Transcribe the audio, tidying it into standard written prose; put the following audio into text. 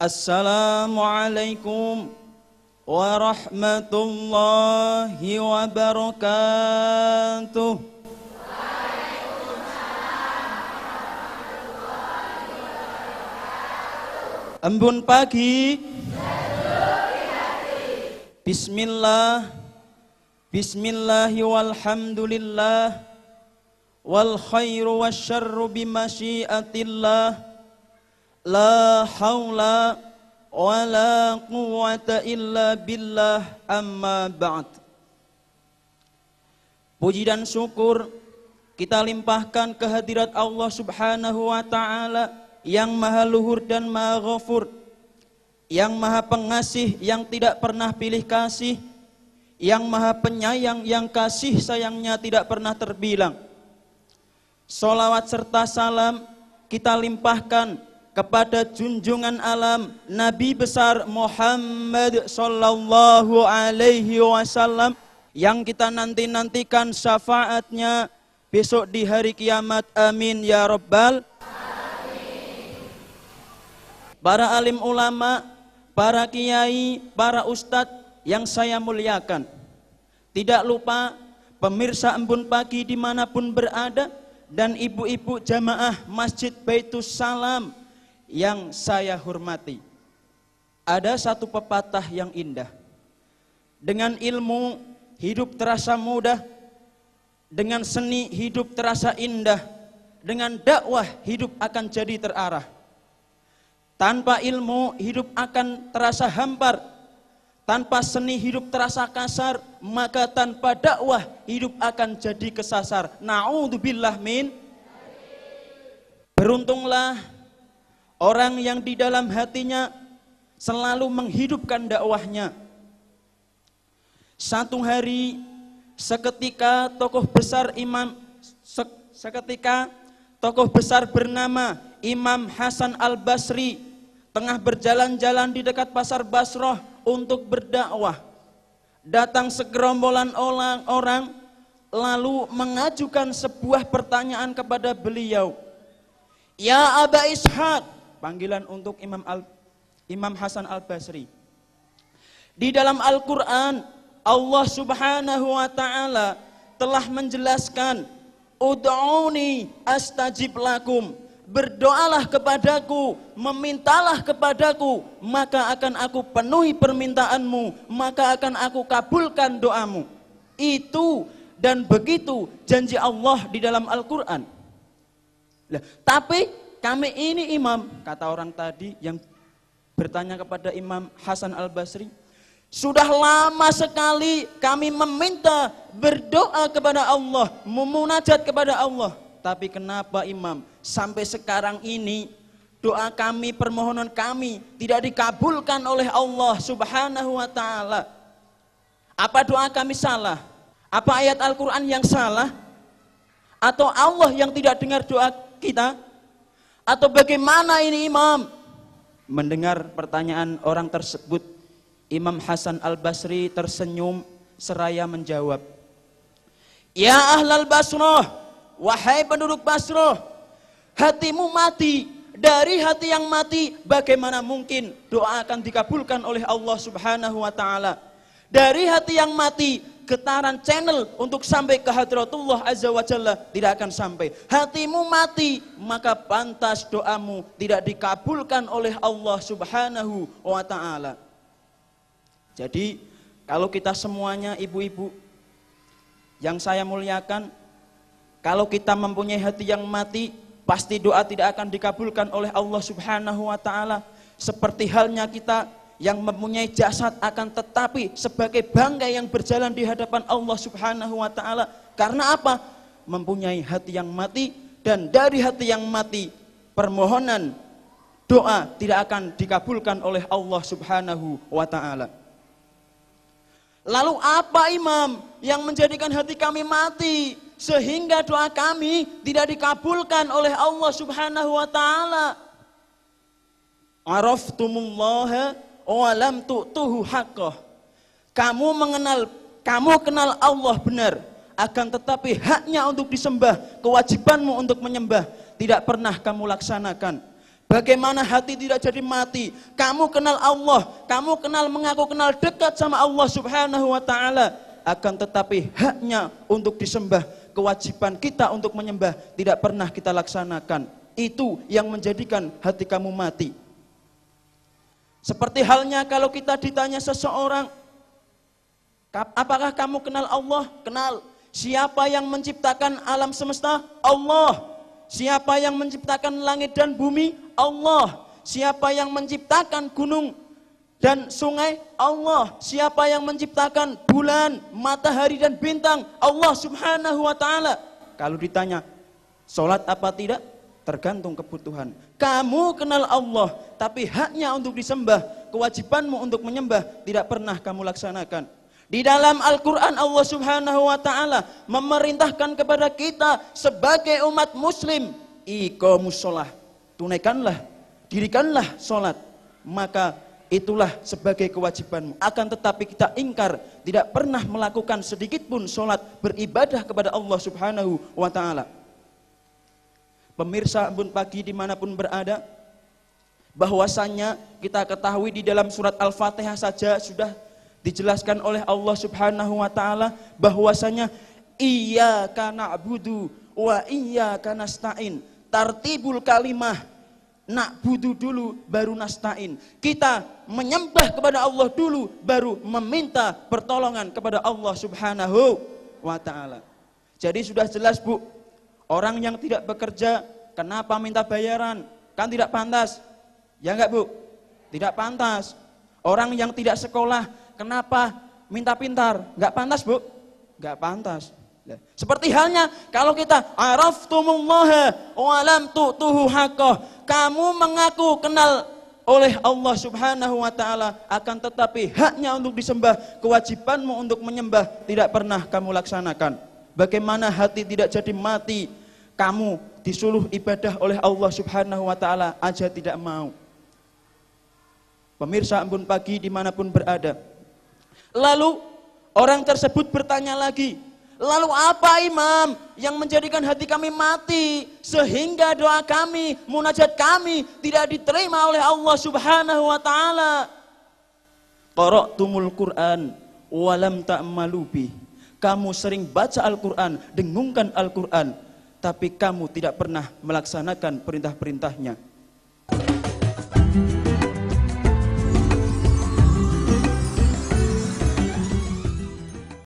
Assalamualaikum warahmatullahi wabarakatuh. Embun pagi. Bismillah. Bismillahi walhamdulillah. Wal khairu wasyarru bimasyiatillah. La haula wa la quwwata illa billah, amma ba'd. Puji dan syukur kita limpahkan kehadirat Allah Subhanahu wa ta'ala yang maha luhur dan maha ghafur, yang maha pengasih, yang tidak pernah pilih kasih, yang maha penyayang, yang kasih sayangnya tidak pernah terbilang. Sholawat serta salam kita limpahkan kepada junjungan alam Nabi besar Muhammad sallallahu alaihi wasallam yang kita nantikan syafaatnya besok di hari kiamat. Amin ya rabbal alamin. Para alim ulama, para kiai, para ustadz yang saya muliakan, tidak lupa pemirsa Embun Pagi dimanapun berada, dan ibu-ibu jamaah Masjid Baitus Salam yang saya hormati. Ada satu pepatah yang indah. Dengan ilmu hidup terasa mudah, dengan seni hidup terasa indah, dengan dakwah hidup akan jadi terarah. Tanpa ilmu hidup akan terasa hampar, tanpa seni hidup terasa kasar, maka tanpa dakwah hidup akan jadi kesasar. Na'udzubillah min. Beruntunglah orang yang di dalam hatinya selalu menghidupkan dakwahnya. Satu hari seketika tokoh besar bernama Imam Hasan Al-Basri tengah berjalan-jalan di dekat pasar Basrah untuk berdakwah. Datang segerombolan orang lalu mengajukan sebuah pertanyaan kepada beliau. Ya Aba Ishaq, panggilan untuk Imam Hasan Al-Basri. Di dalam Al-Quran, Allah Subhanahu wa ta'ala telah menjelaskan, Ud'uni astajib lakum, berdoalah kepadaku, memintalah kepadaku, maka akan aku penuhi permintaanmu, maka akan aku kabulkan doamu. Itu dan begitu janji Allah di dalam Al-Quran. Tapi kami ini imam, kata orang tadi yang bertanya kepada Imam Hasan Al-Basri, sudah lama sekali kami meminta, berdoa kepada Allah, memunajat kepada Allah. Tapi kenapa imam, sampai sekarang ini doa kami, permohonan kami tidak dikabulkan oleh Allah Subhanahu wa ta'ala? Apa doa kami salah? Apa ayat Al-Quran yang salah? Atau Allah yang tidak dengar doa kita? Atau bagaimana ini imam? Mendengar pertanyaan orang tersebut, Imam Hasan Al-Basri tersenyum seraya menjawab, Ya ahlal Basrah, wahai penduduk Basrah, hatimu mati. Dari hati yang mati, bagaimana mungkin doa akan dikabulkan oleh Allah Subhanahu wa ta'ala? Dari hati yang mati, getaran channel untuk sampai ke hadratullah azza wa jalla tidak akan sampai. Hatimu mati, maka pantas doamu tidak dikabulkan oleh Allah Subhanahu wa ta'ala. Jadi kalau kita semuanya ibu-ibu yang saya muliakan, kalau kita mempunyai hati yang mati, pasti doa tidak akan dikabulkan oleh Allah Subhanahu wa ta'ala. Seperti halnya kita yang mempunyai jasad, akan tetapi sebagai bangkai yang berjalan di hadapan Allah Subhanahu wa ta'ala. Karena apa? Mempunyai hati yang mati, dan dari hati yang mati permohonan doa tidak akan dikabulkan oleh Allah Subhanahu wa ta'ala. Lalu apa imam yang menjadikan hati kami mati sehingga doa kami tidak dikabulkan oleh Allah Subhanahu wa ta'ala? Araftumullaha walam tu'tuhu haqqah. Kamu kenal Allah benar, akan tetapi haknya untuk disembah, kewajibanmu untuk menyembah tidak pernah kamu laksanakan. Bagaimana hati tidak jadi mati? Kamu kenal Allah, kamu mengaku kenal dekat sama Allah Subhanahu wa taala, akan tetapi haknya untuk disembah, kewajiban kita untuk menyembah tidak pernah kita laksanakan. Itu yang menjadikan hati kamu mati. Seperti halnya kalau kita ditanya seseorang, apakah kamu kenal Allah? Kenal. Siapa yang menciptakan alam semesta? Allah. Siapa yang menciptakan langit dan bumi? Allah. Siapa yang menciptakan gunung dan sungai? Allah. Siapa yang menciptakan bulan, matahari dan bintang? Allah Subhanahu wa taala. Kalau ditanya, sholat apa tidak? Tergantung kebutuhan. Kamu kenal Allah, tapi haknya untuk disembah, kewajibanmu untuk menyembah tidak pernah kamu laksanakan. Di dalam Al-Quran Allah Subhanahu wa ta'ala memerintahkan kepada kita sebagai umat muslim, iqamus sholah, tunaikanlah, dirikanlah sholat, maka itulah sebagai kewajibanmu. Akan tetapi kita ingkar, tidak pernah melakukan sedikit pun sholat, beribadah kepada Allah Subhanahu wa ta'ala. Pemirsa Embun Pagi dimanapun berada, bahwasannya kita ketahui di dalam surat Al-Fatihah saja sudah dijelaskan oleh Allah Subhanahu wa taala bahwasanya iyyaka na'budu wa iyyaka nasta'in. Tartibul kalimah, na'budu dulu baru nasta'in. Kita menyembah kepada Allah dulu baru meminta pertolongan kepada Allah Subhanahu wa taala. Jadi sudah jelas, Bu, orang yang tidak bekerja kenapa minta bayaran? Kan tidak pantas. Ya enggak, Bu? Tidak pantas. Orang yang tidak sekolah kenapa minta pintar? Enggak pantas, Bu? Enggak pantas. Seperti halnya kalau kita araftumullaha wa lam tu'tuhu haqqah. Kamu mengaku kenal oleh Allah Subhanahu wa taala, akan tetapi haknya untuk disembah, kewajibanmu untuk menyembah tidak pernah kamu laksanakan. Bagaimana hati tidak jadi mati? Kamu disuruh ibadah oleh Allah Subhanahu wa taala aja tidak mau. Pemirsa Embun Pagi dimanapun berada, lalu orang tersebut bertanya lagi, lalu apa Imam yang menjadikan hati kami mati sehingga doa kami, munajat kami tidak diterima oleh Allah Subhanahu wa taala? Qara'tumul Qur'an wa lam ta'malu bih. Kamu sering baca Al-Qur'an, dengungkan Al-Qur'an, tapi kamu tidak pernah melaksanakan perintah-perintahnya.